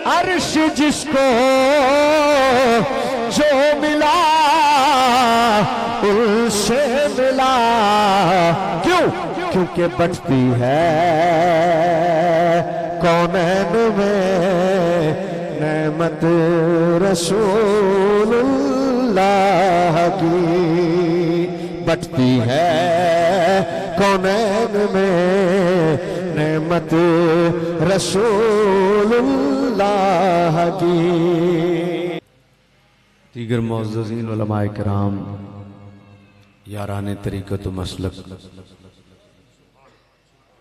अर्श जिसको जो मिला उनसे मिला। क्यों? क्योंकि बटती है कौनैन में नेमत रसूलुल्लाह की। बटती है कौनैन में नेमत रसूलुल्लाह की। दीगर मुअज़्ज़ज़ीन उलमाए किराम, याराने तरीक़त व मसलक,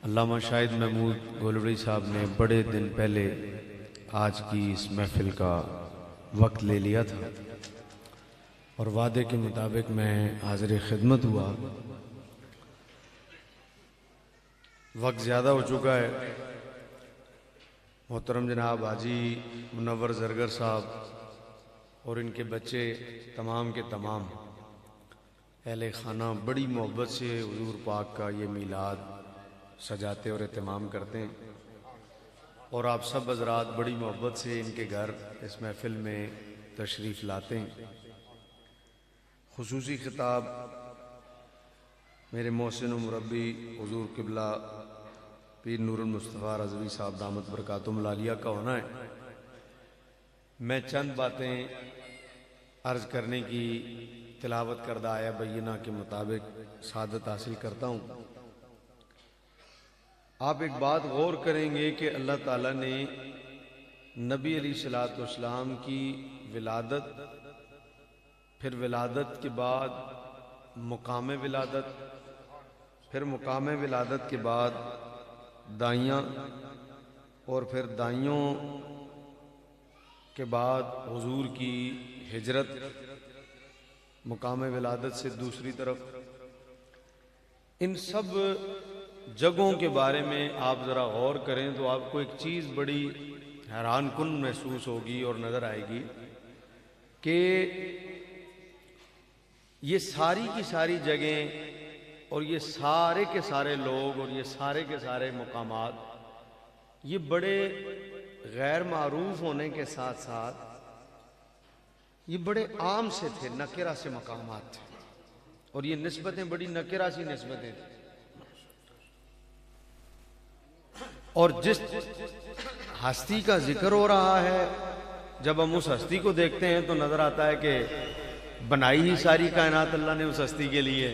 अल्लामा शाहिद महमूद गोलवरी साहब ने बड़े दिन पहले आज की इस महफिल का वक्त ले लिया था और वादे के मुताबिक मैं हाज़िर खिदमत हुआ। वक्त ज़्यादा हो चुका है। मोहतरम जनाब हाजी मुनव्वर ज़रगर साहब और इनके बच्चे तमाम के तमाम अहले खाना बड़ी मोहब्बत से हुजूर पाक का ये मीलाद सजाते और एहतमाम करते हैं और आप सब हज़रात बड़ी मोहब्बत से इनके घर इस महफिल में तशरीफ़ लाते हैं। खुसूसी खिताब मेरे मोहसिन व मुरब्बी हुजूर क़िबला पीर नूरुल मुस्तफ़ा रज़वी साहब दामत बरकातुहुल आलिया का होना है। मैं चंद बातें अर्ज़ करने की तिलावत करदा आया बैना के मुताबिक सादत हासिल करता हूँ। आप एक बात गौर करेंगे कि अल्लाह ताला ने नबी अलैहिस्सलातु वस्सलाम की विलादत, फिर विलादत के बाद मुकाम विलादत, फिर मुकाम विलादत के बाद दाइयाँ और फिर दाइयों के बाद हुजूर की हिजरत मुकाम विलादत से दूसरी तरफ, इन सब जगहों के बारे में आप ज़रा गौर करें तो आपको एक चीज़ बड़ी हैरान कुन महसूस होगी और नज़र आएगी कि ये सारी की सारी जगहें और ये सारे के सारे लोग और ये सारे के सारे मुकामात ये बड़े गैर मारूफ होने के साथ साथ ये बड़े आम से थे, नकेरा से मकामात थे और ये निस्बतें बड़ी नकेरा सी निस्बतें थी। और जिस हस्ती का जिक्र हो रहा है, जब हम उस हस्ती को देखते हैं तो नजर आता है कि बनाई ही सारी कायनात अल्लाह ने उस हस्ती के लिए।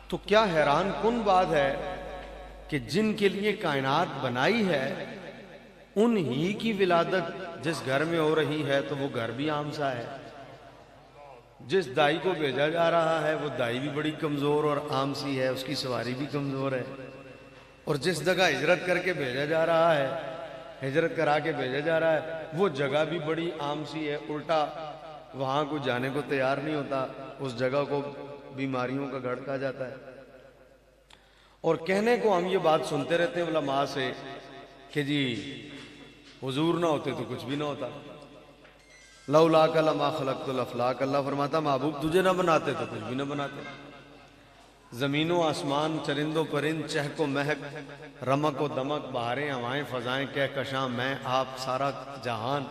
तो क्या हैरान कुन बात है कि जिनके लिए कायनात बनाई है उन्हीं की विलादत जिस घर में हो रही है तो वो घर भी आम सा है। जिस दाई को भेजा जा रहा है वो दाई भी बड़ी कमजोर और आम सी है, उसकी सवारी भी कमजोर है। और जिस जगह हिजरत करके भेजा जा रहा है, हिजरत करा के भेजा जा रहा है, वो जगह भी बड़ी आम सी है। उल्टा वहां को जाने को तैयार नहीं होता, उस जगह को बीमारियों का गढ़ कहा जाता है। और कहने को हम ये बात सुनते रहते हैं उलमा से कि जी हुजूर ना होते तो कुछ भी ना होता। लौला का लमा खलक़तुल अफ़लाक, अल्लाह फरमाता महबूब तुझे ना बनाते तो कुछ भी ना बनाते। जमीनों आसमान, चरिंदों परिंद, चहको महक, रमक व दमक, बहारें हवाएं फजाएं, कह कशां मैं आप, सारा जहान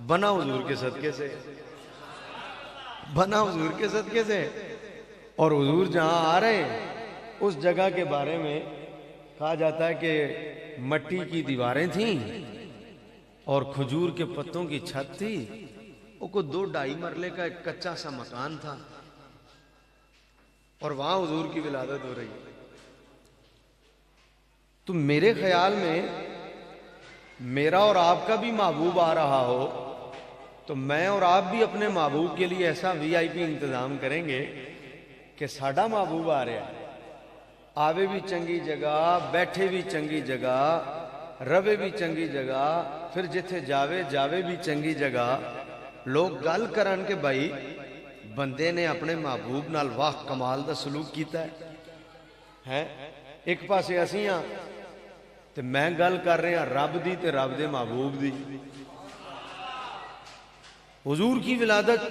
बना हुजूर के सदके से, बना हुजूर के सदके से। और हुजूर जहां आ रहे हैं उस जगह के बारे में कहा जाता है कि मट्टी की दीवारें थीं और खजूर के पत्तों की छत थी। वो को 2-2.5 मरले का एक कच्चा सा मकान था और वहां हुजूर की विलादत हो रही है। तो मेरे ख्याल में मेरा और आपका भी महबूब आ रहा हो तो मैं और आप भी अपने महबूब के लिए ऐसा वीआईपी इंतजाम करेंगे कि साडा महबूब आ रहा है, आवे भी चंगी जगह, बैठे भी चंगी जगह, रवे भी चंगी जगह, फिर जिथे जावे जावे भी चंगी जगह। लोग गल करन के भाई बंदे ने अपने महबूब नाल वाह कमाल दा सलूक कीता है। एक पासे असीं हां ते मैं गल कर रहा रब दी ते रब दे महबूब दी। हुजूर की विलादत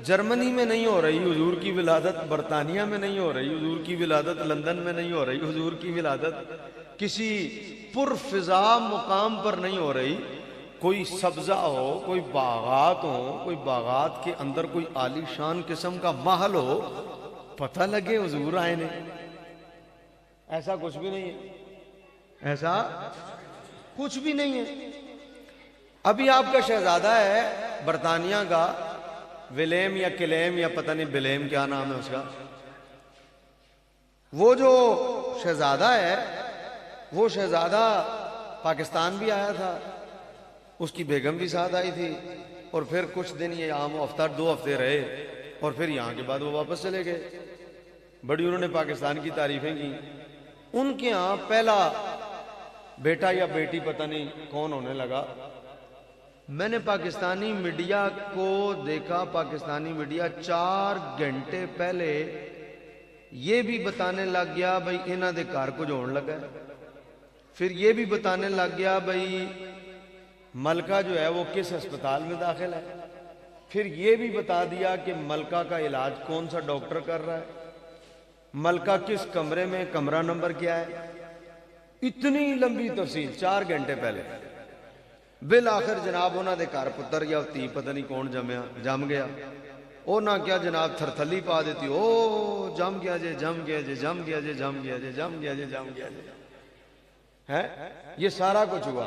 जर्मनी में नहीं हो रही, हुजूर की विलादत बरतानिया में नहीं हो रही, हुजूर की विलादत लंदन में नहीं हो रही, हुजूर की विलादत किसी पुरफिजा मुकाम पर नहीं हो रही। कोई सब्जा हो, कोई बागात हो, कोई बागात के अंदर कोई आलीशान किस्म का महल हो, पता लगे हुजूर आए ने। ऐसा कुछ भी नहीं है, ऐसा कुछ भी नहीं है। अभी आपका शहजादा है बरतानिया का, विलेम या किलेम या पता नहीं बिलेम क्या नाम है उसका, वो जो शहजादा है वो शहजादा पाकिस्तान भी आया था, उसकी बेगम भी साथ आई थी, और फिर कुछ दिन ये आम हफ्ता 2 हफ्ते रहे, और फिर यहाँ के बाद वो वापस चले गए। बड़ी उन्होंने पाकिस्तान की तारीफें की। उनके यहाँ पहला बेटा या बेटी पता नहीं कौन होने लगा। मैंने पाकिस्तानी मीडिया को देखा, पाकिस्तानी मीडिया 4 घंटे पहले ये भी बताने लग गया भाई इन्हां दे घर कुछ होने लगा है। फिर ये भी बताने लग गया भाई मलका जो है वो किस अस्पताल में दाखिल है। फिर ये भी बता दिया कि मलका का इलाज कौन सा डॉक्टर कर रहा है, मलका किस कमरे में, कमरा नंबर क्या है। इतनी लंबी तफसील 4 घंटे पहले। बिल आखिर जनाब उन्होंने घर पुत्र या धी पता नहीं कौन जम गया। ओ ना क्या जनाब थरथली पा देती, ओ जम गया जे, जम गया जे, जम गया जे, जम गया जे, जम गया जे, जम गया जे, है ये सारा कुछ हुआ।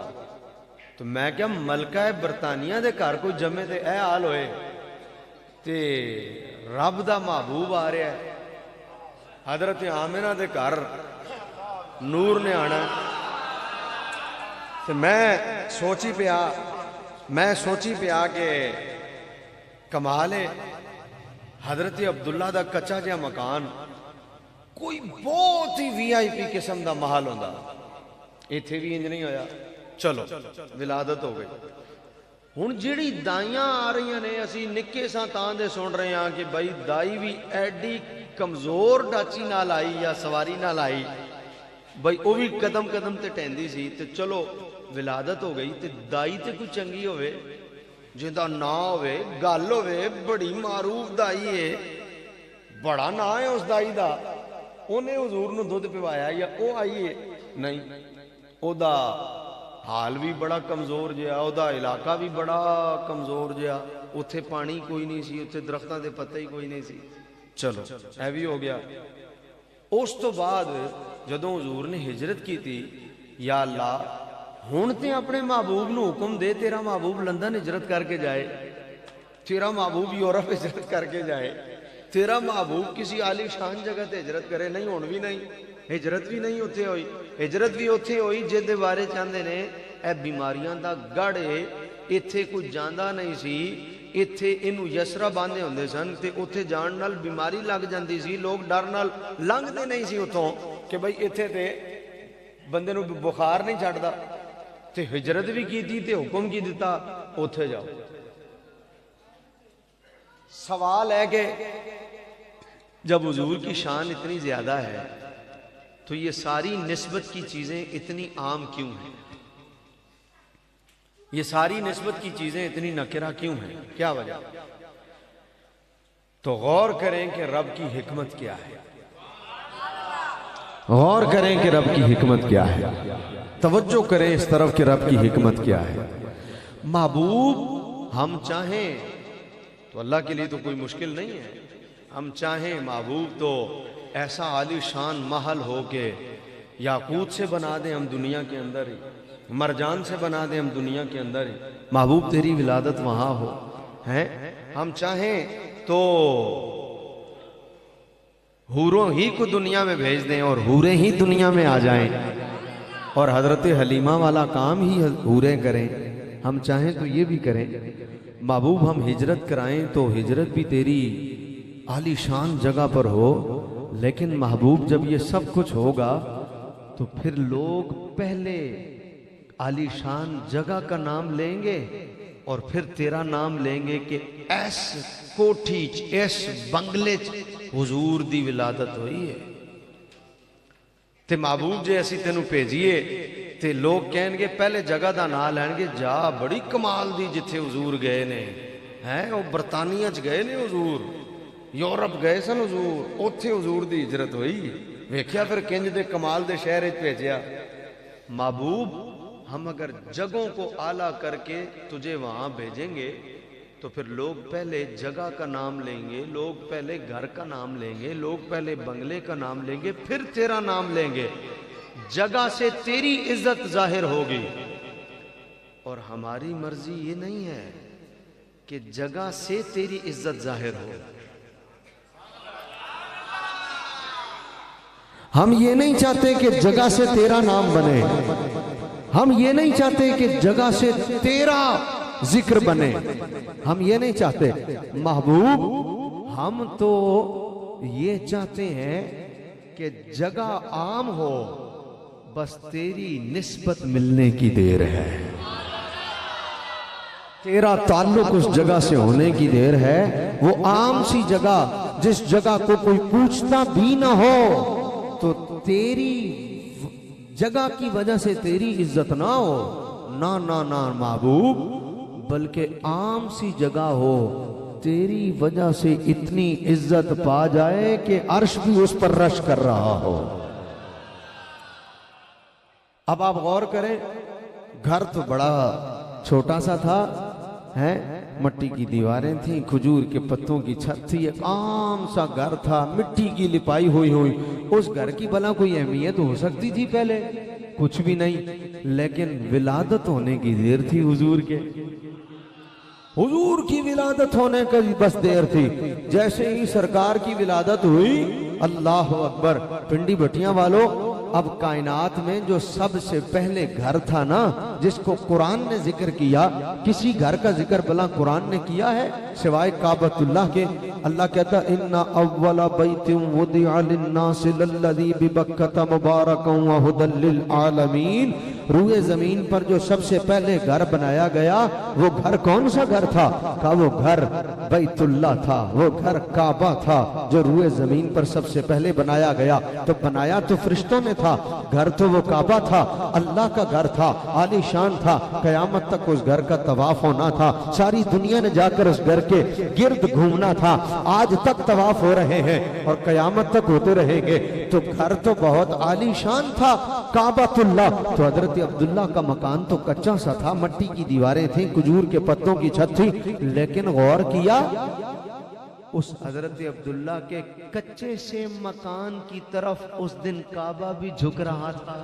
तो मैं क्या मलका है बरतानिया दे घर कोई जमे ते ए हाल होए, ते रब दा महबूब आ रहा है, हजरत आमिना दे घर नूर ने आना। तो मैं सोची पिया कि कमाल है, हजरत अब्दुल्ला दा कच्चा जिहा मकान कोई बहुत ही VIP किस्म दा महल होंदा, इत्थे भी इंज नहीं होया। चलो विलादत हो गई। हुण जिहड़ी दाइयां आ रही ने, असी निक्के सां तां दे सुन रहे हां कि भाई दाई भी एडी कमजोर डाची नाल आई या सवारी नाल आई, भाई वो भी कदम कदम ते टहंदी सी। ते चलो विलादत हो गई, ते दाई ते कोई चंगी होवे, जिंदा ना होवे, गल होवे, बड़ी मारूफ दाई है, बड़ा ना है उस दाई दा, उन्हें हुजूर नूं दुध पिवाया या वो आई है नहीं, ओदा हाल भी बड़ा कमजोर जिहा, ओदा इलाका भी बड़ा कमजोर जिहा, उत्थे पानी कोई नहीं सी, उत्थे दरख्तां दे पत्ते ही कोई नहीं सी। चलो यह भी हो गया। उस तो बाद जदों हुजूर ने हिजरत की थी, या अल्लाह हुण ते अपने महबूब नूं हुक्म दे, तेरा महबूब लंदन हिजरत करके जाए, तेरा महबूब यूरोप हिजरत करके जाए, तेरा महबूब किसी आलीशान जगह ते हिजरत करे। नहीं, हुण भी नहीं, हिजरत भी नहीं उत्थे होई। हिजरत भी उत्थे होई जिहदे बारे चाहते ने ए बीमारियां दा गढ़ है, इत्थे कोई जांदा नहीं सी, इत्थे इनू यसरा बांधे हुंदे सन, ते उत्थे जाण नाल बीमारी लग जांदी सी, लोग डर नाल लंघदे नहीं सी उत्थों कि भाई इत्थे ते बंदे नू बुखार नहीं छड्डदा। ते हिजरत भी की थी, ते हुक्म की दिता उत्थे जाओ। सवाल है कि जब हुजूर की शान इतनी ज्यादा है तो ये सारी निस्बत की चीजें इतनी आम क्यों हैं? ये सारी निस्बत की चीजें इतनी नकिरा क्यों हैं? क्या वजह? तो गौर करें कि रब की हिकमत क्या है, गौर करें कि रब की हिकमत क्या है, तवज्जो करें इस तरफ कि रब की हिकमत क्या है। महबूब हम चाहें तो अल्लाह के लिए तो कोई मुश्किल नहीं है, हम चाहें महबूब तो ऐसा आलीशान महल हो के याकूत से बना दें हम दुनिया के अंदर ही, मरजान से बना दें हम दुनिया के अंदर ही, महबूब तेरी विलादत वहां हो, हैं। हम चाहें तो हूरों ही को दुनिया में भेज दें और हूरें ही दुनिया में आ जाएं, और हजरत हलीमा वाला काम ही हूरें करें। हम चाहें तो ये भी करें। महबूब हम हिजरत कराएं तो हिजरत भी तेरी आलीशान जगह पर हो, लेकिन महबूब जब ये सब कुछ होगा तो फिर लोग पहले आलीशान जगह का नाम लेंगे और फिर तेरा नाम लेंगे कि ऐस कोठी च, इस बंगले च हुजूर दी विलादत हुई है। ते महबूब जे असी तेनू भेजिए ते लोग कहेंगे पहले जगह का नाम लैणगे, जा बड़ी कमाल दी जिथे हुजूर गए ने, हैं वो बरतानिया च गए ने हुजूर, यूरोप गए सन हुजूर, उत्थे हुजूर दी हिजरत हुई, वेख्या फिर किंज दे कमाल दे शहर च भेजिया। महबूब हम अगर जगहों को आला करके तुझे वहां भेजेंगे तो फिर लोग पहले जगह का नाम लेंगे, लोग पहले घर का नाम लेंगे, लोग पहले बंगले का नाम लेंगे, फिर तेरा नाम लेंगे। जगह से तेरी इज्जत जाहिर होगी। और हमारी मर्जी ये नहीं है कि जगह से तेरी इज्जत जाहिर हो। हम ये नहीं चाहते कि जगह से तेरा नाम बने, हम ये नहीं चाहते कि जगह से तेरा जिक्र बने, हम ये नहीं चाहते महबूब। हम तो ये चाहते हैं कि जगह आम हो, बस तेरी निस्बत मिलने की देर है, तेरा ताल्लुक उस जगह से होने की देर है। वो आम सी जगह जिस जगह को कोई पूछता भी ना हो, तो तेरी जगह की वजह से तेरी इज्जत ना हो, ना ना ना महबूब, बल्कि आम सी जगह हो, तेरी वजह से इतनी इज्जत पा जाए कि अर्श भी उस पर रश कर रहा हो। अब आप गौर करें, घर तो बड़ा छोटा सा था, है मट्टी की दीवारें थी, खजूर के पत्तों की छत थी, एक आम सा घर था, मिट्टी की लिपाई हुई हुई। उस घर की भला कोई अहमियत हो सकती थी पहले? कुछ भी नहीं। लेकिन विलादत होने की देर थी हुजूर के, हुजूर की विलादत होने का बस देर थी। जैसे ही सरकार की विलादत हुई, अल्लाह अकबर, पिंडी भटियां वालों, अब कायनात में जो सबसे पहले घर था ना, जिसको कुरान ने जिक्र किया, किसी घर का जिक्र भला कुरान ने किया है सिवाय काबतुल्लाह के? अल्लाह कहता इन्ना अव्वला बैतिन वुदिअ लिन्नासि लल्लज़ी बिबक्कता मुबारकन व हुदल लिल आलमीन। रूए जमीन पर जो सबसे पहले घर बनाया गया, वो घर कौन सा घर था? का वो घर बैतुल्लाह था, वो घर काबा था, जो रूए जमीन पर सबसे पहले बनाया गया। तो बनाया तो फरिश्तों ने था, घर तो वो काबा था, अल्लाह का घर था, आलीशान था। कयामत तक उस घर का तवाफ होना था, सारी दुनिया ने जाकर उस घर के गिर्द घूमना था। आज तक तवाफ हो रहे हैं और कयामत तक होते रहेंगे। तो घर तो बहुत आलीशान था, काबातुल्लाह। तो हजरत अब्दुल्ला का मकान तो कच्चा सा था, मट्टी की दीवारें थी, खजूर के पत्तों की छत थी। लेकिन गौर किया, उस हजरत अब्दुल्ला के कच्चे से मकान की तरफ उस दिन काबा भी झुक रहा था।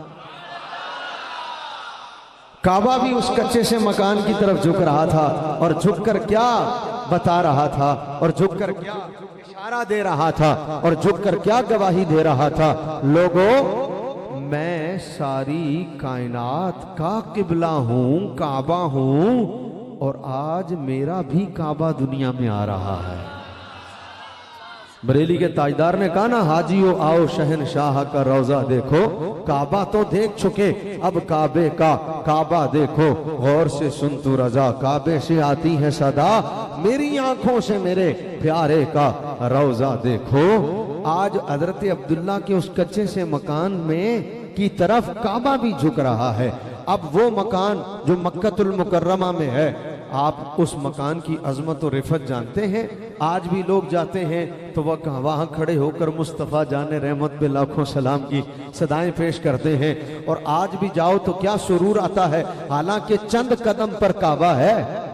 काबा भी उस कच्चे से मकान की तरफ झुक रहा था। और झुककर क्या बता रहा था, और झुककर क्या इशारा दे रहा था, और झुककर क्या गवाही दे रहा था? लोगों, मैं सारी कायनात का किबला हूं, काबा हूं, और आज मेरा भी काबा दुनिया में आ रहा है। बरेली के ताजदार ने कहा ना, हाजियो आओ शहनशाह का रोजा देखो। काबा तो देख चुके, अब काबे का काबा देखो। गौर से सुन तू रजा, काबे से आती है सदा, मेरी आंखों से मेरे प्यारे का रोजा देखो। आज हजरत अब्दुल्ला के उस कच्चे से मकान में की तरफ काबा भी झुक रहा है। अब वो मकान जो मक्कतुल मुकर्रमा में है, आप उस मकान की अजमत और रिफत जानते हैं। आज भी लोग जाते हैं तो वहाँ खड़े होकर मुस्तफ़ा जाने रहमत पे लाखों सलाम की सदाएं पेश करते हैं। और आज भी जाओ तो क्या सुरूर आता है, हालांकि चंद कदम पर काबा है,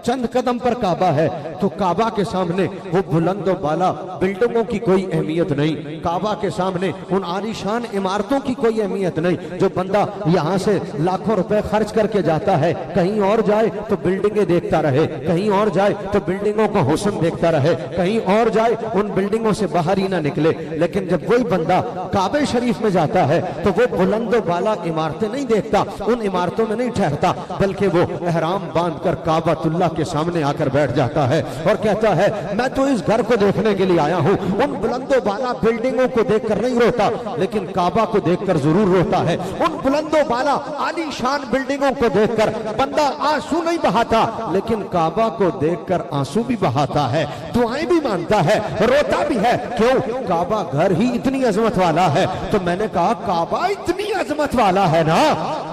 चंद कदम पर काबा है। तो काबा के सामने वो बुलंद बाला बिल्डिंगों की कोई अहमियत नहीं, काबा के सामने उन आलीशान इमारतों की कोई अहमियत नहीं। जो बंदा यहाँ से लाखों रुपए खर्च करके जाता है, कहीं और जाए तो बिल्डिंगें देखता रहे, कहीं और जाए तो बिल्डिंगों का हुस्न देखता रहे, कहीं और जाए उन बिल्डिंगों से बाहर ही ना निकले। लेकिन जब वही बंदा काबे शरीफ में जाता है तो वो बुलंद बाला इमारतें नहीं देखता, उन इमारतों में नहीं ठहरता, बल्कि वो एहराम बांध कर काबातुल्लाह के सामने आकर बैठ जाता है और कहता है, मैं तो इस घर को देखने के लिए आया हूं। उन बुलंदो बाला बिल्डिंगों को देखकर नहीं रोता, लेकिन काबा को देखकर जरूर रोता है। उन बुलंदो बाला आलीशान बिल्डिंगों को देखकर बंदा आंसू नहीं बहाता, लेकिन काबा को देखकर आंसू भी बहाता है, दुआएं भी मांगता है, रोता भी है। क्यों? काबा घर ही इतनी अजमत वाला है। तो मैंने कहा, काबा इतनी अजमत वाला है ना,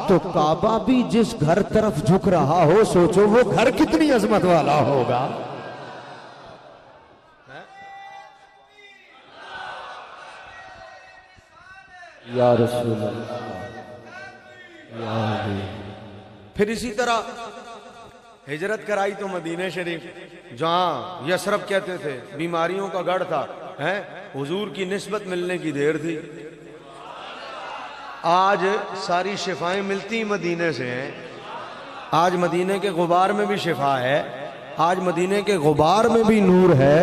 तो काबा भी जिस घर तरफ झुक रहा हो, सोचो वो घर कितनी अजमत वाला होगा। या रसूल अल्लाह, फिर इसी तरह हिजरत कराई तो मदीने शरीफ, जहाँ यसरब कहते थे, बीमारियों का गढ़ था, हैं, हुजूर की निस्बत मिलने की देर थी। आज सारी शिफाएं मिलती मदीने से हैं। आज मदीने के गुबार में भी शिफा है, आज मदीने के गुबार में भी नूर है,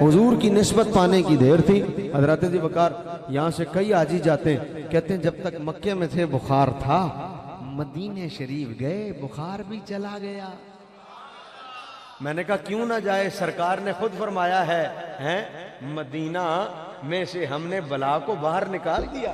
हुजूर की निस्बत पाने की देर थी। हजरत जी वकार यहाँ से कई आजी जाते हैं, कहते हैं जब तक मक्के में थे बुखार था, मदीने शरीफ गए बुखार भी चला गया। मैंने कहा क्यों ना जाए, सरकार ने खुद फरमाया है, मदीना में से हमने बला को बाहर निकाल दिया।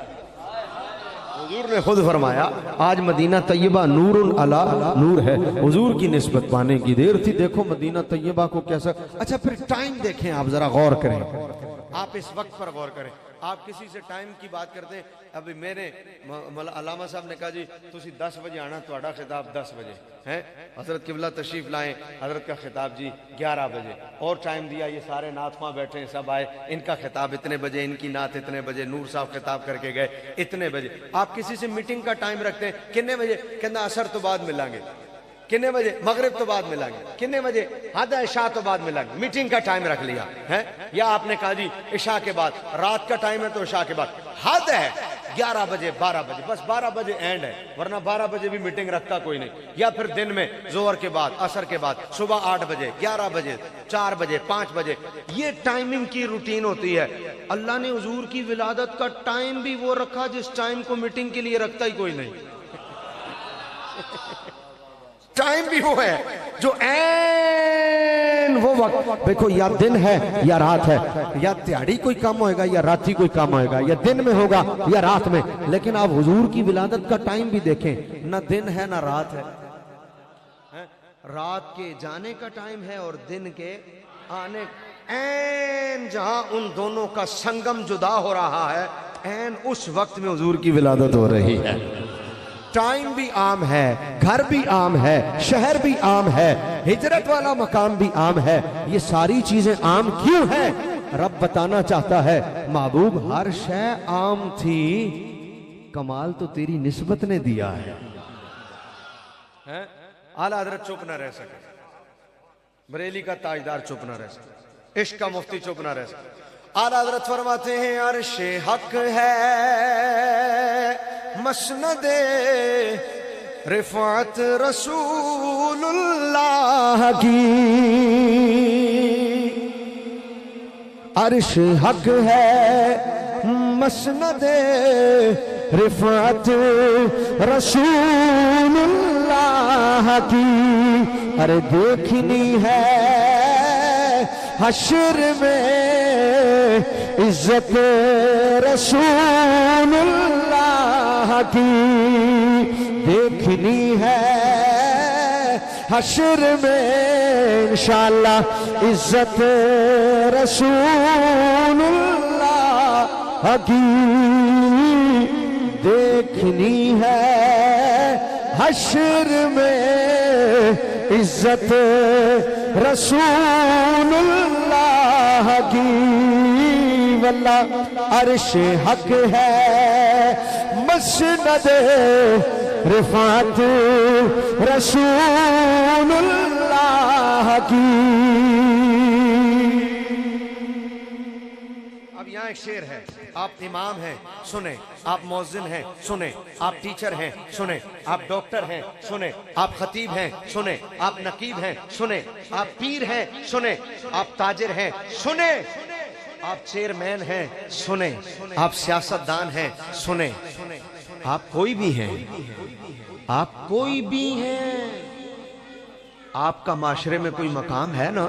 हुजूर ने खुद फरमाया आज मदीना तैयबा नूरुन अला नूर है, हुजूर की निस्बत पाने की देर थी। देखो मदीना तैयबा को कैसा। अच्छा फिर टाइम देखें, आप जरा गौर करें, आप इस वक्त पर गौर करें। आप किसी से टाइम की बात करते हैं, अभी मेरे अलामा साहब ने कहा जी तुसी 10 बजे आना, ਤੁਹਾਡਾ खिताब 10 बजे है, हजरत किबला तशरीफ लाएं, हजरत का खिताब जी 11 बजे, और टाइम दिया, ये सारे नात वहाँ बैठे हैं, सब आए, इनका खिताब इतने बजे, इनकी नात इतने बजे, नूर साहब खिताब करके गए इतने बजे। आप किसी से मीटिंग का टाइम रखते हैं, कितने बजे, कहना असर तो बाद मिलांगे, कितने बजे, मगरिब तो बाद मिलांगे, कितने बजे, आधा इशा तो बाद मिलांगे। मीटिंग का टाइम रख लिया है, या आपने कहा जी इशा के बाद, रात का टाइम है तो इशा के बाद, हद है 11 बजे 12 बजे, बस 12 बजे एंड है, वरना 12 बजे भी मीटिंग रखता कोई नहीं। या फिर दिन में जोहर के बाद, असर के बाद, सुबह 8 बजे, 11 बजे, 4 बजे, 5 बजे, ये टाइमिंग की रूटीन होती है। अल्लाह ने हुजूर की विलादत का टाइम भी वो रखा जिस टाइम को मीटिंग के लिए रखता ही कोई नहीं। टाइम भी वो है जो ऐन वो वक्त, देखो या दिन है या रात है, या दिहाड़ी कोई काम होएगा या राती कोई काम होएगा, या दिन में होगा या रात में, लेकिन आप हुजूर की विलादत का टाइम भी देखें, ना दिन है ना रात है, रात के जाने का टाइम है और दिन के आने, ऐन जहां उन दोनों का संगम जुदा हो रहा है, ऐन उस वक्त में हुजूर की विलादत हो रही है। टाइम भी आम है, घर भी आम है, शहर भी आम है, हिजरत वाला मकाम भी आम है। ये सारी चीजें आम क्यों है? रब बताना चाहता है महबूब हर शय आम थी, कमाल तो तेरी निस्बत ने दिया है। आला हजरत चुप ना रह सके, बरेली का ताजदार चुप ना रह सके, इश्क का मुफ्ती चुप ना रह सके। आला हजरत फरमाते हैं अर्शे हक है मसनदे रिफात रसूलुल्लाह की, अर्श हक है मसनदे रिफात रसूलुल्लाह की। अरे देखनी है हश्र में इज्जत रसूलुल्लाह की, देखनी है हश्र में इंशाअल्लाह इज्जत रसूलुल्लाह की, देखनी है हश्र में इज्जत रसूलुल्लाह की। वल्ला अर्श हक है मसनद रिफात रसूलुल्लाह की। अब यहाँ एक शेर है, आप इमाम हैं सुने, आप मौज़िन हैं सुने, आप टीचर हैं सुने, आप डॉक्टर हैं सुने, आप खतीब हैं सुने, आप नकीब हैं सुने, आप पीर हैं सुने, आप ताजिर हैं सुने, आप चेयरमैन हैं सुने, आप सियासतदान हैं सुने, आप कोई भी हैं, आप कोई भी हैं, आपका माशरे में कोई मकाम है ना,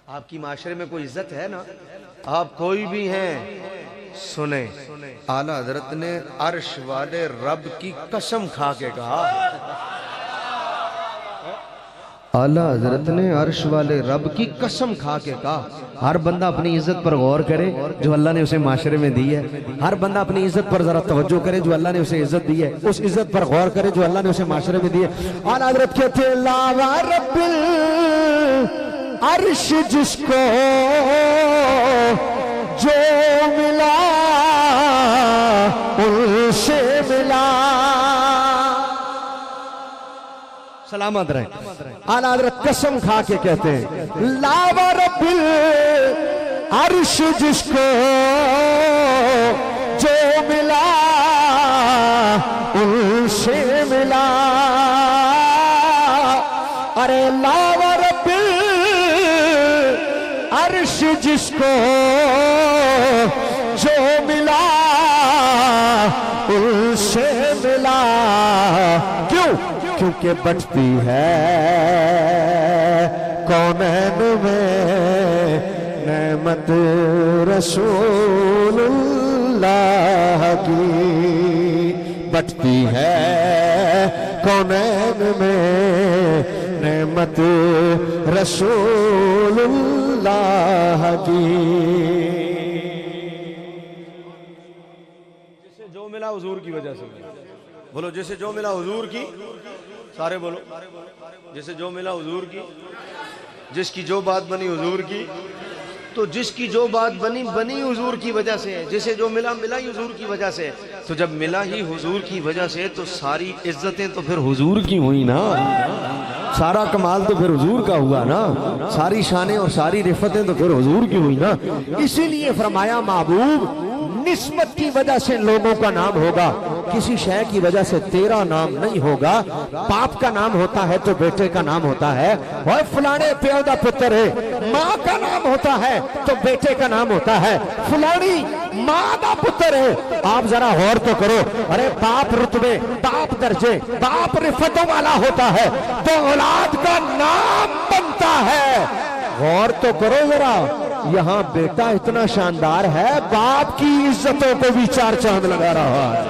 आपकी माशरे में कोई इज्जत है ना, आप कोई भी हैं सुने। आला हजरत ने अर्श वाले रब की कसम खा के कहा, आला हजरत ने अर्श वाले रब की कसम खा के कहा, हर बंदा अपनी इज्जत पर गौर करे जो अल्लाह ने उसे माशरे में दी है, हर बंदा अपनी इज्जत पर जरा तवज्जो करे जो अल्लाह ने उसे इज्जत दी है, उस इज्जत पर गौर करे जो अल्लाह ने उसे माशरे में दी है। आला हजरत कहते लावा रब्बिल अर्श जिसको जो मिला उनसे मिला। सलामत रहे। आला हज़रत कसम खा के कहते हैं लावा रब्बिल अर्श जिसको जो मिला उनसे मिला। अरे लावा रब्बिल अर्श जिसको जो मिला उनसे मिला। क्यों? क्योंकि बचती है कौनैन में नेमत रसूलुल्लाह की। बचती है कौनैन में नेमत रसूलुल्लाह की। जिसे जो मिला हुजूर की वजह से मिला। बोलो जिसे जो मिला हुजूर की, सारे बोलो जिसे जो मिला हुजूर की, जिसकी जो बात बनी हुजूर की। तो जिसकी जो बात बनी बनी हुजूर की वजह से है, जिसे जो मिला मिला ही हुजूर की वजह से। तो जब मिला ही हुजूर की वजह से तो सारी इज्जतें तो फिर हुजूर की हुई ना, सारा कमाल तो फिर हुजूर का हुआ ना, सारी शानें और सारी रिफतें तो फिर हुजूर की हुई ना। इसीलिए फरमाया महबूब निस्बत की वजह से लोगों का नाम होगा, किसी शय की वजह से तेरा नाम नहीं होगा। बाप का नाम होता है तो बेटे का नाम होता है, और फलाने प्यो दा पुत्र है। माँ का नाम होता है तो बेटे का नाम होता है, फलानी माँ दा पुत्र है। आप जरा गौर तो करो। अरे बाप रुतबे, बाप दर्जे, बाप रिफतों वाला होता है तो औलाद का नाम बनता है। गौर तो करो जरा। यहाँ बेटा इतना शानदार है, बाप की इज्जतों को भी चार चांद लगा रहा है।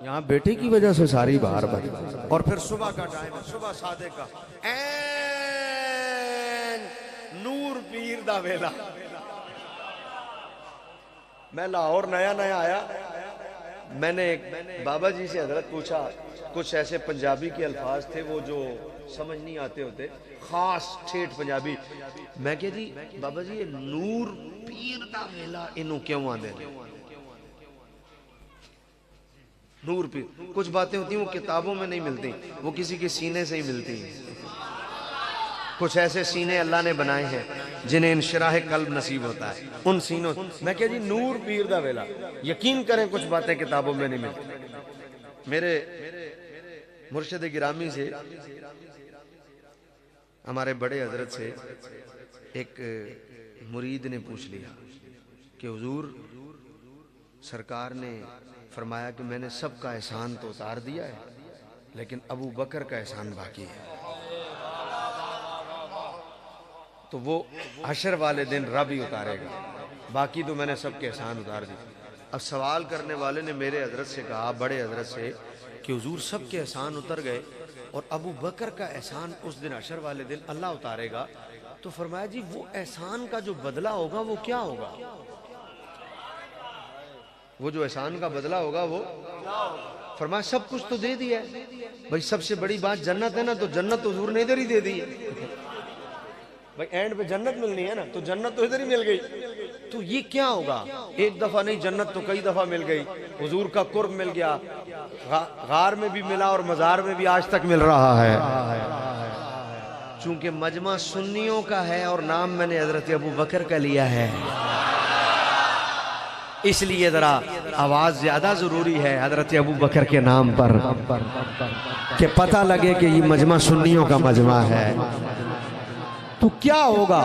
यहाँ बेटे की वजह से सारी बाहर बनी। और फिर सुबह का टाइम है, सुबह सादे का ऐन नूर पीर दा वेला। मैं लाहौर नया नया आया, मैंने एक बाबा जी से हजरत पूछा, कुछ ऐसे पंजाबी के अल्फाज थे वो जो समझ नहीं आते होते, खास ठेठ पंजाबी। मैं कहा जी बाबा जी ये नूर पीर दा वेला इनू क्यों आंदे? नूर पीर, कुछ बातें होती हैं वो किताबों में नहीं मिलती, वो किसी के सीने से ही मिलती हैं। कुछ ऐसे सीने अल्लाह ने बनाए हैं जिन्हें इंशिराह कल्ब नसीब होता है, उन सीनों। मैं कहा जी नूर पीर दा वेला, यकीन करें कुछ बातें किताबों में नहीं मिलती। मेरे मुर्शिद गिरामी से, हमारे बड़े हजरत से एक मुरीद ने पूछ लिया कि हुजूर सरकार ने फरमाया कि मैंने सबका एहसान तो उतार दिया है लेकिन अबू बकर का एहसान बाकी है। तो वो हशर वाले दिन रब ही उतारेगा, बाकी तो मैंने सबके एहसान उतार दिए। अब सवाल करने वाले ने मेरे हजरत से कहा, बड़े हजरत से, कि हुजूर सबके एहसान उतर गए और अबू बकर का एहसान उस दिन हशर वाले दिन अल्लाह उतारेगा। तो फरमाया जी वो एहसान का जो बदला होगा वो क्या होगा? वो जो एहसान का बदला होगा वो फरमाया सब कुछ तो दे दिया है भाई, सबसे बड़ी बात जन्नत है ना, तो जन्नत तो हुजूर ने इधर ही दे दी है भाई। एंड पे जन्नत मिलनी है ना, तो जन्नत तो इधर ही मिल गई। तो ये क्या होगा? एक दफा नहीं, जन्नत तो कई दफा मिल गई। हुजूर का कुर्ब मिल गया, गार में भी मिला और मजार में भी आज तक मिल रहा है। चूंकि मजमा सुन्नियों का है और नाम मैंने हजरत अबू बकर का लिया है, इसलिए जरा आवाज ज्यादा जरूरी है हजरत अबू बकर के नाम पर, कि पता लगे कि ये मजमा सुन्नियों का मजमा है। तो क्या होगा?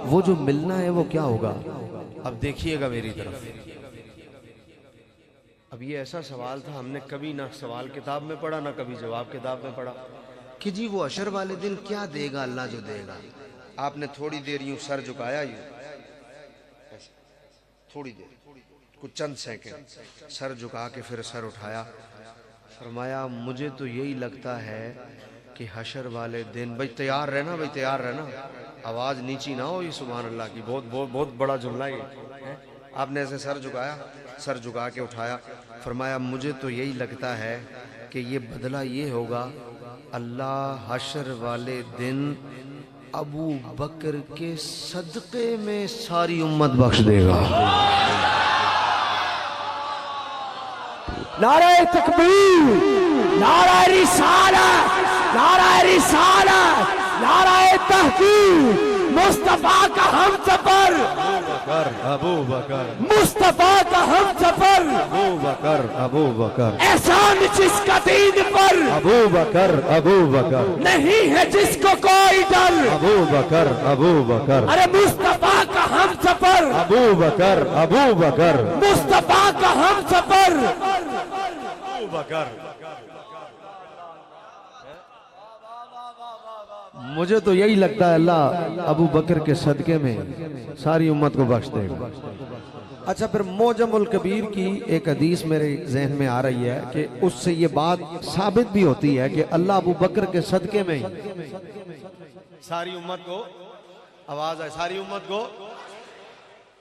वो जो मिलना है वो क्या होगा? अब देखिएगा मेरी तरफ। अब ये ऐसा सवाल था, हमने कभी ना सवाल किताब में पढ़ा ना कभी जवाब किताब में पढ़ा, कि जी वो अशर वाले दिन क्या देगा अल्लाह जो देगा। आपने थोड़ी देर यूं सर झुकाया, यूं थोड़ी देर, कुछ चंद सेकंड सर झुका के फिर सर उठाया, फरमाया मुझे तो यही लगता है कि हशर वाले दिन, भाई तैयार रहना, भाई तैयार रहना, आवाज नीची ना हो, ये सुभान अल्लाह की बहुत बहुत बहुत बड़ा जुमला ये है। आपने ऐसे सर झुकाया, सर झुका के उठाया, फरमाया मुझे तो यही लगता है कि ये बदला ये होगा, अल्लाह हशर वाले दिन अबू बकर के सदक़े में सारी उम्मत बख्श देगा। नारा तकबीर, नारा रिसालत, नारा रिसालत, नारा तहकीक, मुस्तफा का हम सफर, अबू बकर, मुस्तफा का हम सफर, अबू बकर, अबू बकर, एहसान जिसका दीन पर अबू बकर, अबू बकर, नहीं है जिसको कोई डर, अबू बकर, अबू बकर, अरे मुस्तफा का हम सफर, अबू बकर, अबू बकर, मुस्तफा का हम सफर। अबू बकर। मुझे तो यही लगता है अल्लाह अबू बकर के सदके में सारी उम्मत को बख्श देगा। अच्छा, फिर मोजमुल कबीर की एक हदीस मेरे जहन में आ रही है कि उससे ये बात साबित भी होती है कि अल्लाह अबू बकर के सदके में सारी उम्मत को आवाज है, सारी उम्मत को।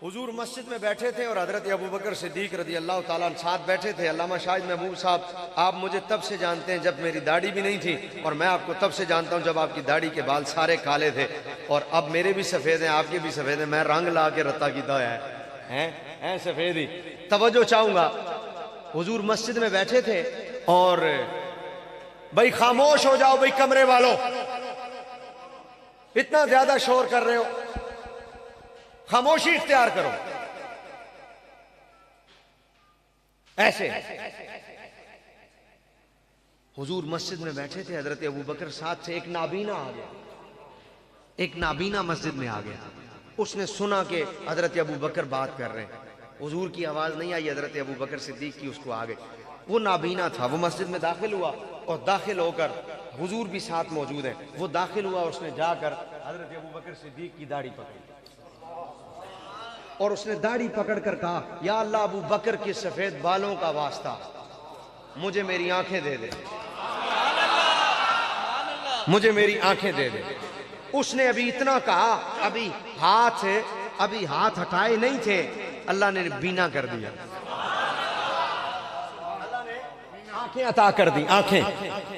हुजूर मस्जिद में बैठे थे और हजरत अबू बकर सिद्दीक रज़ी अल्लाह ताला अन्हु साथ बैठे थे। अल्लामा शाहिद महबूब साहब, आप मुझे तब से जानते हैं जब मेरी दाढ़ी भी नहीं थी, और मैं आपको तब से जानता हूं जब आपकी दाढ़ी के बाल सारे काले थे, और अब मेरे भी सफ़ेद हैं, आपके भी सफ़ेद हैं। मैं रंग ला के रत्ता कीता है सफ़ेद ही। तवज्जो चाहूंगा, हुजूर मस्जिद में बैठे थे और भाई खामोश हो जाओ भाई कमरे वालों, इतना ज्यादा शोर कर रहे हो, खामोशी इख्तियार करो। ऐसे हुजूर मस्जिद में बैठे थे, हजरत अबू बकर साथ से एक नाबीना आ गया, एक नाबीना मस्जिद में आ गया। उसने सुना कि हजरत अबू बकर बात कर रहे हैं, हुजूर की आवाज नहीं आई, हजरत अबू बकर सिद्दीक की उसको आ गई। वो नाबीना था, वो मस्जिद में दाखिल हुआ और दाखिल होकर हुजूर भी साथ मौजूद हैं, वो दाखिल हुआ, उसने जाकर हजरत अबू बकर सिद्दीक की दाढ़ी पकड़ी और उसने दाढ़ी पकड़कर कहा, या अल्लाह अबू बकर के सफेद बालों का वास्ता मुझे मेरी आंखें दे दे, मुझे मेरी आंखें दे दे। उसने अभी इतना कहा, अभी हाथ हटाए नहीं थे, अल्लाह ने बीना कर दिया, अल्लाह ने आंखें अता कर दी, आंखें।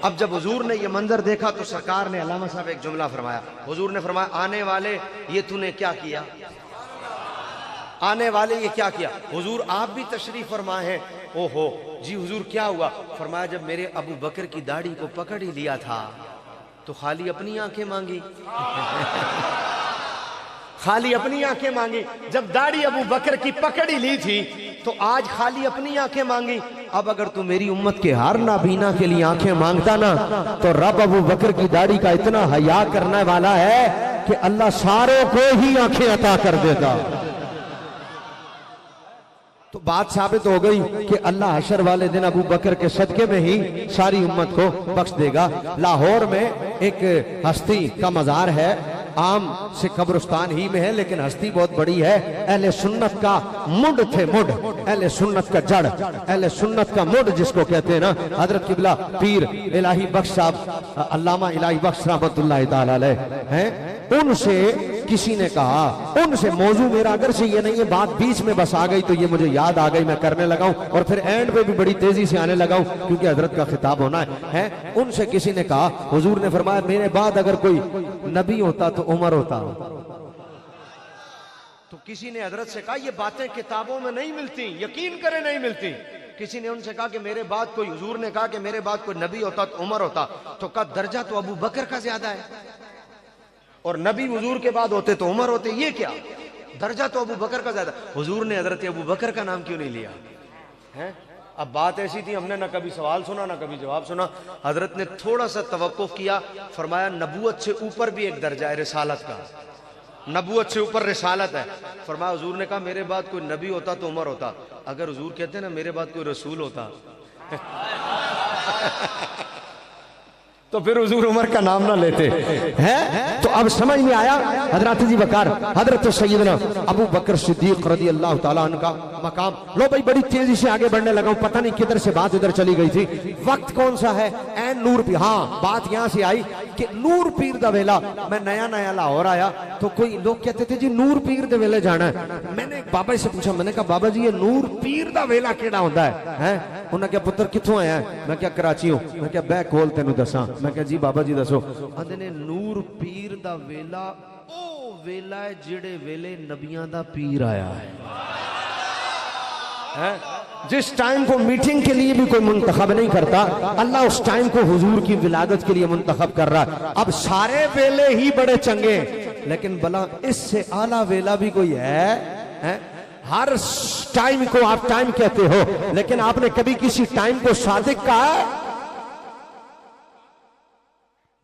अब जब हुजूर ने ये मंजर देखा तो सरकार ने, अल्लामा साहब एक जुमला फरमाया, हुजूर ने फरमाया, आने वाले ये तूने क्या किया, आने वाले ये क्या किया। हुजूर आप भी तशरीफ फरमा है। ओहो जी हुजूर क्या हुआ। फरमाया, जब मेरे अबू बकर की दाढ़ी को पकड़ ही लिया था तो खाली अपनी आंखें मांगी खाली अपनी आंखें मांगी। जब दाढ़ी अबू बकर की पकड़ ही ली थी तो आज खाली अपनी आंखें मांगी। अब अगर तू मेरी उम्मत के हर नाबीना के लिए आंखें मांगता ना, तो रब अबू बकर की दाढ़ी का इतना हया करने वाला है कि अल्लाह सारों को ही आंखें अता कर देगा। तो बात साबित हो गई कि अल्लाह हशर वाले दिन अबू बकर के सदके में ही सारी उम्मत को बख्श देगा। लाहौर में एक हस्ती का मजार है, आम से कब्रिस्तान ही में है, लेकिन हस्ती बहुत बड़ी है। अहले सुन्नत का मुंड थे, मुंड, अहले सुन्नत का जड़, अहले सुन्नत का मुंड जिसको कहते हैं ना। हजरत किबला पीर इलाही बख्श साहब, अल्लामा इलाही बख्श रहमतुल्लाह ताला अलैह हैं, उनसे किसी ने कहा, उनसे मौजू मेरा अगर से ये नहीं है, बात बीच में बस आ गई तो ये मुझे याद आ गई, मैं करने लगा हूं और फिर एंड पे भी बड़ी तेजी से आने लगा हूं क्योंकि हजरत का खिताब होना है। उनसे किसी ने कहा, हुजूर ने फरमाया, मेरे बाद अगर कोई नबी होता तो उमर होता। तो किसी ने हजरत से कहा, ये बातें किताबों में नहीं मिलती, यकीन करें नहीं मिलती। किसी ने उनसे कहा कि मेरे बाद कोई, हुजूर ने कहा कि मेरे बाद कोई नबी होता तो उमर होता। तो कहा दर्जा तो अबू बकर का ज्यादा है और नबी हुजूर के बाद होते तो उमर होते, ये क्या, दर्जा तो अबू बकर का ज्यादा। हुजूर ने हजरत अबू बकर का नाम क्यों नहीं लिया है। अब बात ऐसी थी, हमने ना कभी सवाल सुना ना कभी जवाब सुना। हजरत ने थोड़ा सा तवक्कुफ किया, फरमाया नबूवत से ऊपर भी एक दर्जा है रिसालत का, नबूवत से ऊपर रिसालत है। फरमाया, हुजूर ने कहा मेरे बाद कोई नबी होता तो उमर होता। अगर हुजूर कहते ना मेरे बाद कोई रसूल होता तो फिर हुजूर उमर का नाम ना लेते हैं। तो अब समझ में आया हजरत जी वकार, हजरत सैयदना अबू बकर सिद्दीक रज़ी अल्लाह ताला अन्हु का मकाम। लो भाई बड़ी तेजी से आगे बढ़ने लगा हूं, पता नहीं किधर से बात उधर चली गई थी। वक्त कौन सा है, ऐन नूर पीर। हाँ, बात यहां से आई कि नूर पीर दा वेला, मैं नया नया लाहौर आया तो कोई लोग कहते थे जी नूर पीर दे वेले जाना है। मैंने बाबा से पूछा, मैंने कहा बाबा जी ये नूर पीर दा वेला केड़ा होंदा है। उन्हें क्या पुत्र कित्थों आया है, मैं क्या कराची हूं। मैं क्या बै कोल तेनू दसा। मैं क्या जी बाबा जी दसो। आंदे ने नूर पीर दा वेला ओ वेला है जेड़े वेले नबियां दा पीर आया जिस टाइम को मीटिंग के लिए भी कोई मुंतखब नहीं करता, अल्लाह उस टाइम को हुजूर की विलादत के लिए मुंतखब कर रहा है। अब सारे वेले ही बड़े चंगे, लेकिन भला इससे आला वेला भी कोई है? हर टाइम को आप टाइम कहते हो, लेकिन आपने कभी किसी टाइम को सादिक कहा है?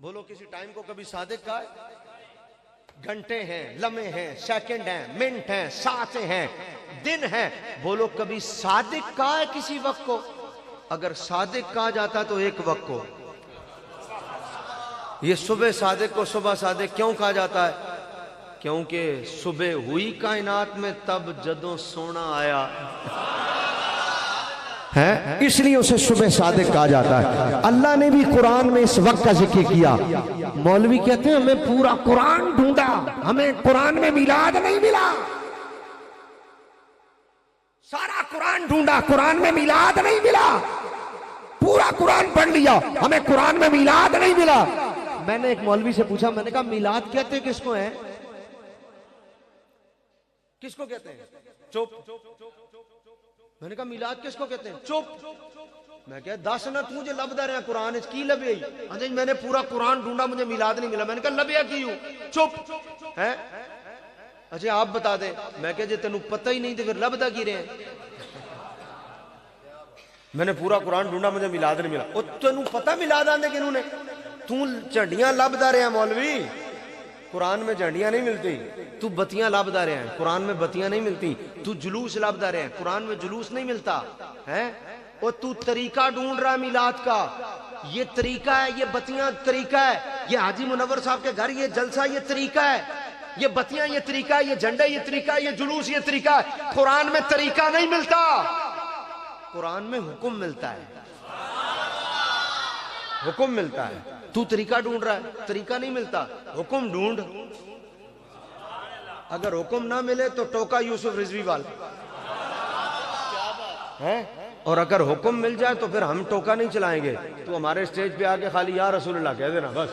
बोलो, किसी टाइम को कभी सादिक कहा है? घंटे हैं, लम्हे हैं, सेकंड हैं, मिनट हैं, सातें हैं, दिन हैं, बोलो कभी सादिक कहा है किसी वक्त को? अगर सादिक कहा जाता तो एक वक्त को। ये सुबह सादिक को सुबह सादिक क्यों कहा जाता है? क्योंकि सुबह हुई कायनात में तब जदों सोना आया है, इसलिए उसे सुबह सादिक कहा जाता है। अल्लाह ने भी कुरान में इस वक्त का जिक्र किया। मौलवी कहते हैं हमें पूरा कुरान ढूंढा, हमें कुरान में मिलाद नहीं मिला। सारा कुरान ढूंढा, कुरान में मिलाद नहीं मिला। पूरा कुरान पढ़ लिया, हमें कुरान में मिलाद नहीं मिला। मैंने एक मौलवी से पूछा, मैंने कहा मिलाद कहते किसको है? किसको कहते हैं? चुप। मैंने कहा मिलाद किसको कहते हैं? चुप। मैं क्या दस ना तू जो लभदा रहा कुरान की लभे? अजय मैंने पूरा कुरान ढूंढा, मुझे मिलाद नहीं मिला। मैंने कहा लभया की हूं? चुप है। अच्छा आप बता दे। मैं क्या जे तेनू पता ही नहीं तो फिर लभदा की रहे? मैंने पूरा कुरान ढूंढा, मुझे मिलाद नहीं मिला। तेनू पता मिलाद आंदे किनू ने? तू झंडियां लभदा रहा मौलवी, कुरान में झंडियां नहीं मिलती। तू बत्तियां लभदा रहा है, कुरान में बत्तियां नहीं मिलती। तू जुलूस लभदा रहा है, कुरान में जुलूस नहीं मिलता है। और तू तरीका ढूंढ रहा है मिलाद का, ये तरीका है, ये बत्तियां तरीका है, ये हाजी मुनव्वर साहब के घर ये जलसा ये तरीका है, ये बत्तियां ये तरीका है, ये झंडे ये तरीका है, ये जुलूस ये तरीका है। कुरान में तरीका नहीं मिलता, कुरान में हुक्म मिलता है, हुक्म मिलता है। तू तरीका ढूंढ रहा है, तरीका नहीं मिलता, हुक्म ढूंढ। अगर हुक्म ना मिले तो टोका यूसुफ रिजवी वाला है, और अगर हुक्म मिल जाए तो फिर हम टोका नहीं चलाएंगे। तू हमारे स्टेज पे आके खाली या रसूलुल्लाह कह देना बस,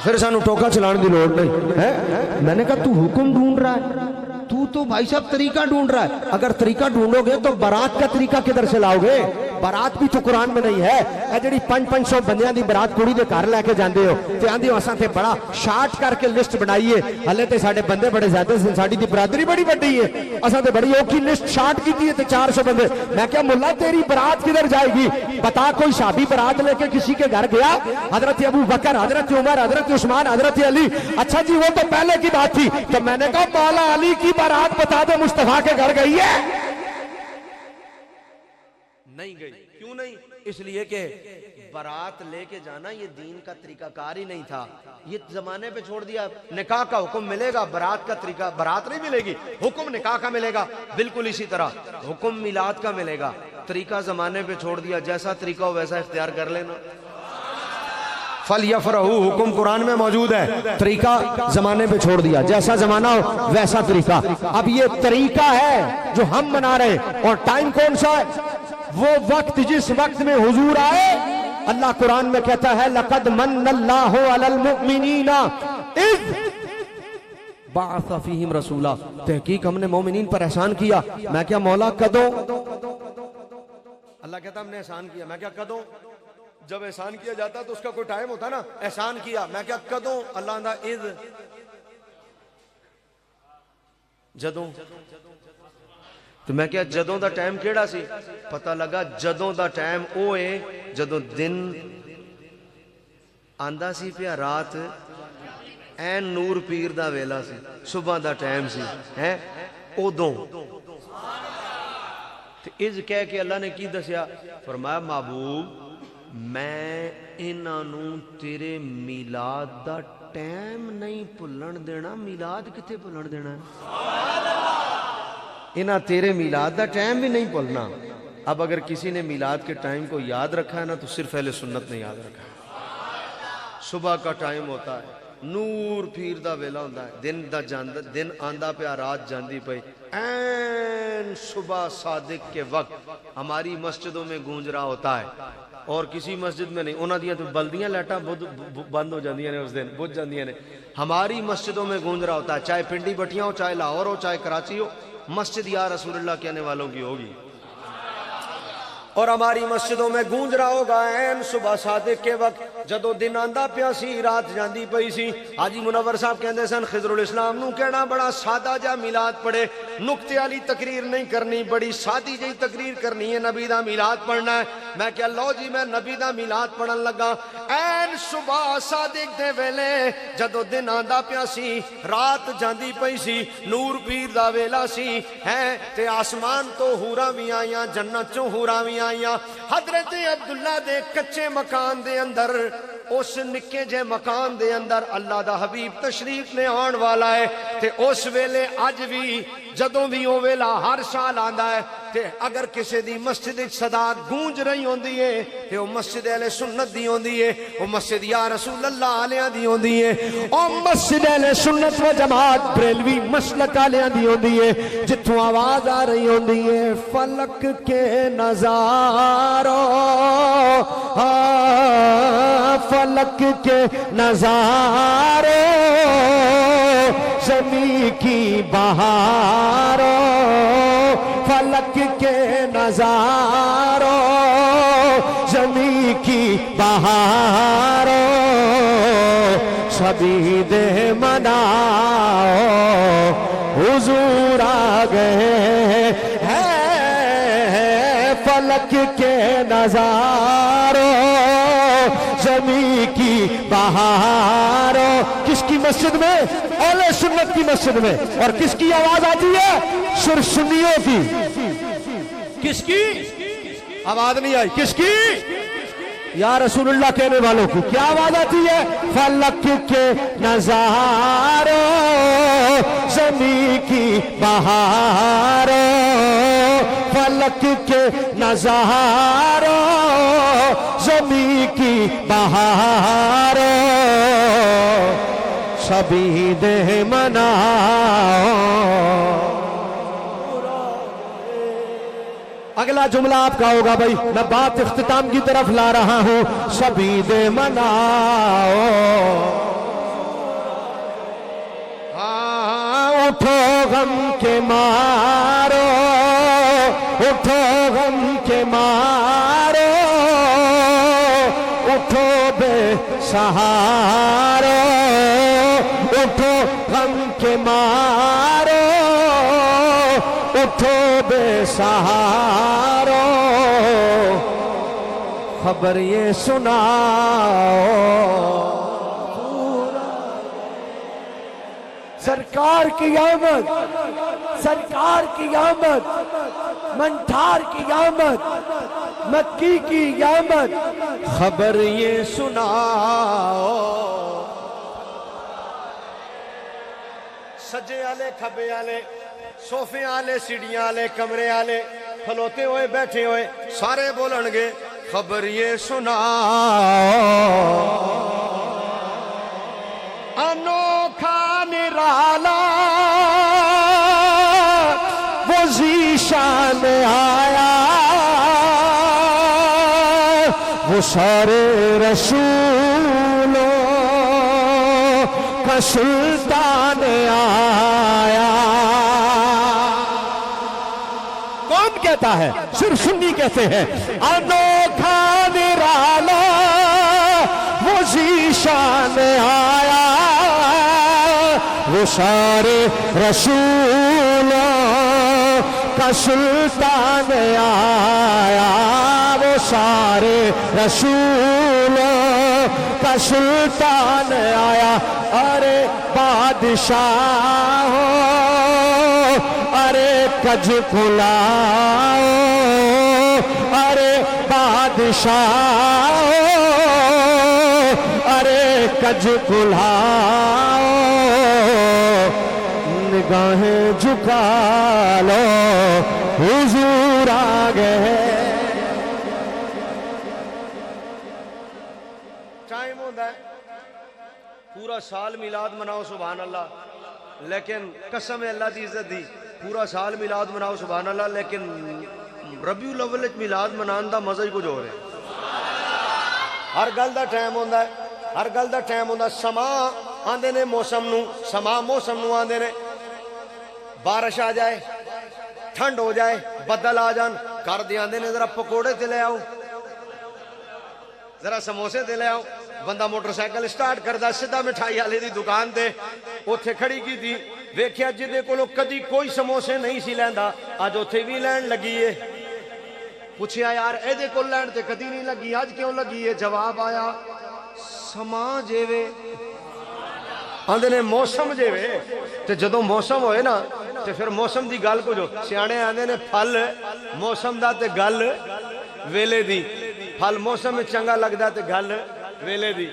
फिर सानू टोका चलाने की लोड़ नहीं है। मैंने कहा तू हुक्म ढूंढ रहा है, तू तो भाई साहब तरीका ढूंढ रहा है। अगर तरीका ढूंढोगे तो बारात का तरीका किधर से लाओगे? बारात भी तो कुरान में नहीं है। ਜਿਹੜੀ 500 ਬੰਦਿਆਂ ਦੀ ਬਰਾਤ ਕੁੜੀ ਦੇ ਘਰ ਲੈ ਕੇ ਜਾਂਦੇ ਹੋ ਤੇ ਆਂਦੇ ਹੋ ਅਸਾਂ ਤੇ ਬੜਾ ਸ਼ਾਰਟ ਕਰਕੇ ਲਿਸਟ ਬਣਾਈਏ, ਹਲੇ ਤੇ ਸਾਡੇ ਬੰਦੇ ਬੜੇ ਜ਼ਿਆਦਾ ਸੀ, ਸਾਡੀ ਦੀ ਬਰਾਦਰੀ ਬੜੀ ਵੱਡੀ ਹੈ, ਅਸਾਂ ਤੇ ਬੜੀ ਔਖੀ ਲਿਸਟ ਸ਼ਾਰਟ ਕੀਤੀ ਹੈ ਤੇ 400 ਬੰਦੇ। मैं क्या मुल्ला तेरी बारात किधर जाएगी? बता कोई शादी बारात लेके किसी के घर गया? हजरत अबू बकर, हजरत उमर, हजरत उस्मान, हजरत अली। अच्छा जी वो तो पहले की बात थी। तो मैंने कहा मौला अली की बारात बता दे मुस्तफा के घर गई है? नहीं गई। क्यों नहीं? इसलिए कि बारात लेके जाना ये दीन का तरीकाकार ही नहीं था, ये जमाने पे छोड़ दिया। निकाह का हुक्म मिलेगा, बारात का तरीका, बारात नहीं मिलेगी, हुक्म निकाह का मिलेगा। बिल्कुल इसी तरह हुक्म मिलाद का मिलेगा, तरीका जमाने पे छोड़ दिया। जैसा तरीका हो वैसा इख्तियार कर लेना। फल यफरहू हुक्म कुरान में मौजूद है, तरीका जमाने पे छोड़ दिया, जैसा जमाना हो वैसा तरीका। अब ये तरीका है जो हम मना रहे हैं, और टाइम कौन सा है? वो वक्त जिस वक्त में हुजूर आए। अल्लाह कुरान में कहता है लक़द मन्नल्लाहु अलल मुमिनीना इज़ बअस फीहिम रसूला, तहकीक हमने मोमिनीन पर एहसान किया। मैं क्या मौला कदों? अल्लाह कहता हमने एहसान किया। मैं क्या कदों? जब एहसान किया जाता तो उसका कोई टाइम होता ना, एहसान किया। मैं क्या कदों? अल्लाह दा इज़ जदों। तो मैं क्या जदों दा टाइम केड़ा सी? पता लगा जदों दा टाइम ओ है जदों दिन आंदा सी पिया, रात ऐन नूर पीर दा वेला सी, सुबह दा टाइम सी है उदों। ते इज कह के अल्लाह ने की दसिया? फरमाया महबूब मैं इन्हां नूं तेरे मिलाद दा टाइम नहीं भुलण देना। मिलाद किथे भुलण देना? इन्हें तेरे मिलाद का टाइम भी नहीं भूलना। अब अगर किसी ने मिलाद के टाइम को याद रखा है ना तो सिर्फ अहले सुन्नत ने याद रखा है। सुबह का टाइम होता है, नूर पीर दा वेला होता है, दिन दा जांदा, दिन आंदा पिया, रात जांदी पई, ऐन सुबह सादिक के वक्त हमारी मस्जिदों में गूंज रहा होता है, और किसी मस्जिद में नहीं। उन्हां दियां तो बल्दियां लाइटां बंद हो जांदियां ने, उस दिन बुझ जांदियां ने। हमारी मस्जिदों में गूंज रहा होता है, चाहे पिंडी बटियां हो, चाहे लाहौर हो, चाहे कराची हो। مسجد یا رسول اللہ کہنے والوں کی ہوگی. اور ہماری مسجدوں میں گونج رہا ہوگا این صبح صادق کے وقت جدو دن آندا پیا سی رات جاندی پئی سی. حاجی منور صاحب کہندے سن خضر الاسلام نو کہنا بڑا سادہ جا میلاد پڑھے, نقطے والی تقریر نہیں کرنی, بڑی سادی جی تقریر کرنی ہے, نبی دا میلاد پڑھنا ہے. میں کہا لو جی میں نبی دا میلاد پڑھن لگا. این صبح صادق دے ویلے جدو دن آندا پیا سی رات جاندی پئی سی, نور پیر دا ویلا سی ہے تے آسمان تو حوراں وی آئیاں, جنت چوں حوراں وی آئیاں. حضرت عبداللہ دے کچے مکان دے اندر, اس نکے جے مکان دے اندر اللہ دا حبیب تشریف لے آن والا ہے. تے اس ویلے اج بھی جدوں بھی او ویلا ہر سال آندا ہے تے اگر کسی دی مسجد صدا گونج رہی ہوندی ہے تے او مسجد اہل سنت دی ہوندی ہے, او مسجد یا رسول اللہ علیہ دی ہوندی ہے, او مسجد اہل سنت و جماعت بریلوی مسلک علیہ دی ہوندی ہے, جتھوں آواز آ رہی ہوندی ہے فلک کے نظاروں, فلک کے نظاروں, زمین کی بہاروں, فلک کے نظاروں, زمین کی بہاروں, سبھی دے مناؤ حضور آ گئے ہیں. فلک کے نظاروں, زمین کی بہاروں. کس کی مسجد میں؟ اہل سنت کی مسجد میں. اور کس کی آواز آتی ہے؟ صرف سنیوں کی. کس کی آواز نہیں آئی؟ کس کی؟ یا رسول اللہ کہنے والوں کی. کیا آواز آتی ہے؟ فلک کے نظاروں, زمین کی بہاروں, فلک کے نظاروں, زمین کی بہاروں, سبھی دے مناؤ. اگلا جملہ آپ کا ہوگا بھائی, میں بات اختتام کی طرف لا رہا ہوں. سبھی دے مناؤ, اٹھو غم کے مارو, اٹھو غم کے مارو, اٹھو بے سہارو, اٹھو غم کے مارو, اٹھو بے سہارو, خبر یہ سناؤ سرکار کی آمد, سرکار کی آمد, منٹھار کی آمد, مکی کی آمد, خبر یہ سناؤ. سجے والے کھبے والے, صوفے والے, سیڑھیاں والے, کمرے والے, کھلوتے ہوئے بیٹھے ہوئے سارے بولن گے خبر یہ سناؤ. انوکھا نرالا وہ ذیشان آیا, وہ سارے رسولوں کا سلطان آیا. کون کہتا ہے؟ صرف سنی کہتے ہیں. انوکھا نرالا وہ ذیشان آیا, وہ سارے رسولوں کا سلطان آیا, وہ سارے رسولوں کا سلطان آیا. ارے بادشاہ ارے کج کھلاؤ, ارے بادشاہ ارے کج کھلاؤ, نگاہیں جھکا لو حضور آ گئے. ٹائم ہوتا ہے پورا سال میلاد مناؤ سبحان اللہ, لیکن قسم اللہ دی عزت دی پورا سال میلاد مناؤ سبحان اللہ, لیکن ربیع الاول میلاد منان دا مزہ ہی کچھ ہو رہا ہے. ہر گل دا ٹائم ہوندا ہے, ہر گل دا ٹائم ہوندا. سما آندے نے موسم نو, سما موسم نو آندے نے. بارش آ جائے ٹھنڈ ہو جائے بدل آ جان کر دیا نے ذرا پکوڑے تے لے آؤ ذرا سموسے تے لے آؤ بندہ موٹر سائیکل سٹارٹ کردا سیدھا مٹھائی والے دی دکان تے اوتھے کھڑی کی تھی ویکھیا جدے کولوں کدی کوئی سموسے نہیں سی لیندا اج اوتھے بھی لین لگی ہے پوچھیا یار اے دے کول لین تے کدی نہیں لگی اج کیوں لگی ہے جواب آیا سما جیوے آندے نے موسم جیوے تے جدوں موسم ہوئے نا تے پھر موسم دی گل کو جو سیانے آندے نے پھل موسم دا تے گل ویلے دی پھل موسم میں چنگا لگدا تے گل ویلے دی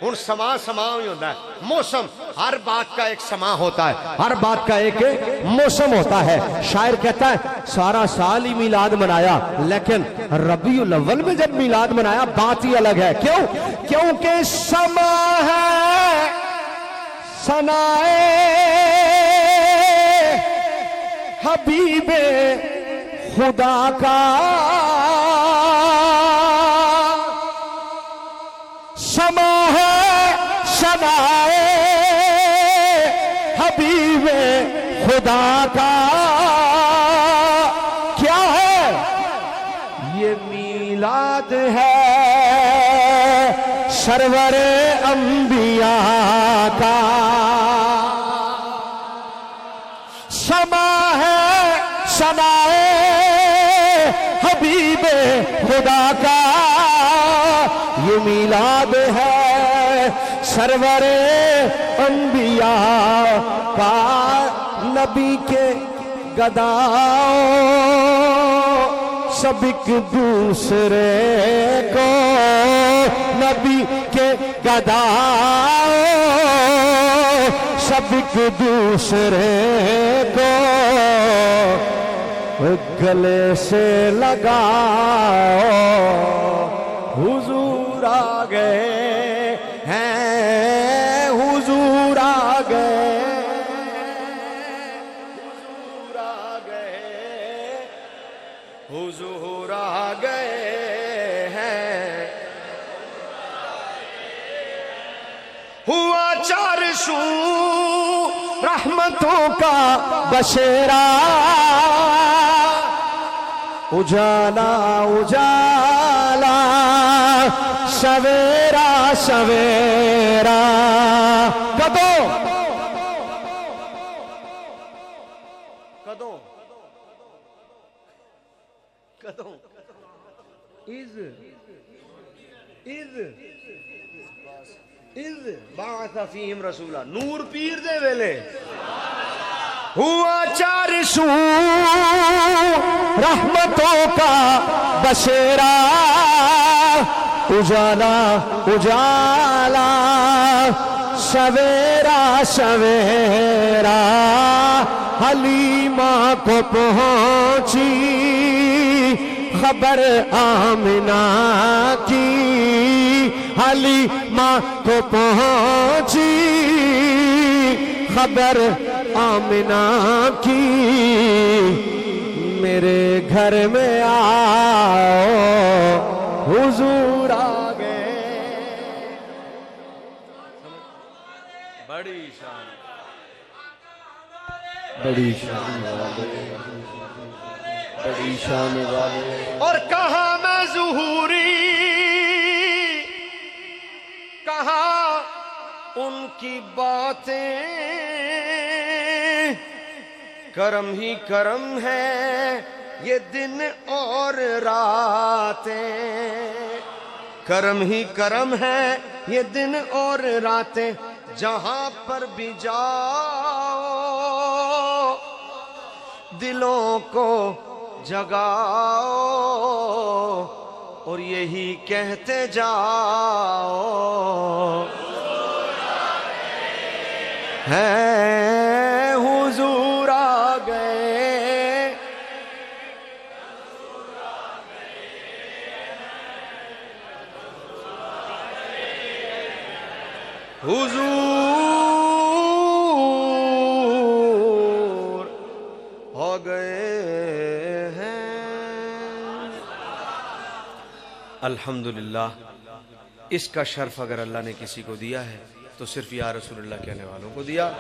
ہن سما سما ہوئی ہوندا ہے موسم ہر بات کا ایک سما ہوتا ہے ہر بات کا ایک موسم ہوتا ہے شاعر کہتا ہے سارا سال ہی میلاد منایا لیکن ربیع الاول میں جب میلاد منایا بات ہی الگ ہے کیوں کیونکہ سما ہے ثنائے حبیب خدا کا سما ہے ثنائے حبیب خدا کا کیا ہے یہ میلاد ہے سرور انبیاء کا سما ہے ثنائے حبیب خدا کا یہ میلاد ہے سرور انبیاء کا نبی کے گداؤں سب ایک دوسرے کو نبی کے گداؤں سب ایک دوسرے کو گلے سے لگاؤ حضور آ گئے ہیں حضور آ گئے حضور آ گئے حضور آ گئے ہیں ہوا چارشوں رحمتوں کا بشیرہ اجالا اجالا سویرا سویرا کدوں کدوں کدوں اذ بعث فیہم رسولا نور پیر دے ویلے ہوا چارشوں رحمتوں کا بشیرہ اجالا اجالا سویرا سویرا حلیمہ کو پہنچی خبر آمنہ کی حلیمہ کو پہنچی خبر آمنہ کی میرے گھر میں آؤ حضور آ گئے بڑی شان بڑی شان والے بڑی شان والے اور کہاں میں ظہوری کہاں ان کی باتیں کرم ہی کرم ہے یہ دن اور راتیں کرم ہی کرم ہے یہ دن اور راتیں جہاں پر بھی جاؤ دلوں کو جگاؤ اور یہی کہتے جاؤ ہے حضور آ گئے حضور آ گئے ہیں الحمدللہ اس کا شرف اگر اللہ نے کسی کو دیا ہے تو صرف یا رسول اللہ کہنے والوں کو دیا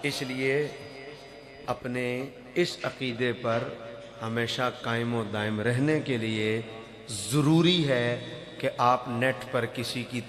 اس لیے اپنے اس عقیدے پر ہمیشہ قائم و دائم رہنے کے لیے ضروری ہے کہ آپ نیٹ پر کسی کی